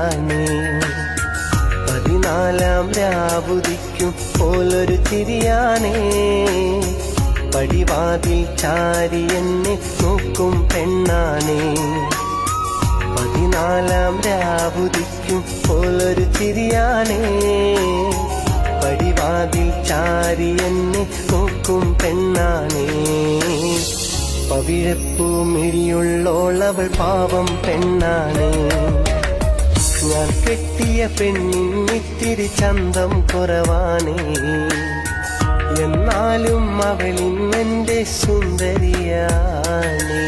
പെണ്ണാണേ. 14-ാം രാവുദിക്കും പോലൊരു ചിരിയാണേ. പടിവാതിൽ ചാരി എന്നെ നോക്കും പെണ്ണാണേ. 14-ാം രാവുദിക്കും പോലൊരു ചിരിയാണേ. പടിവാതിൽ ചാരി എന്നെ നോക്കും പെണ്ണാണേ. പവിഴപ്പൂമിഴിയുള്ളോളവൾ പാവം പെണ്ണാണേ. ഞാൻ കെട്ടിയ പെണ്ണിന്നിത്തിരി ചന്തം കുറവാണേ. എന്നാലും അവളിന്നെന്റെ സുന്ദരിയാണേ.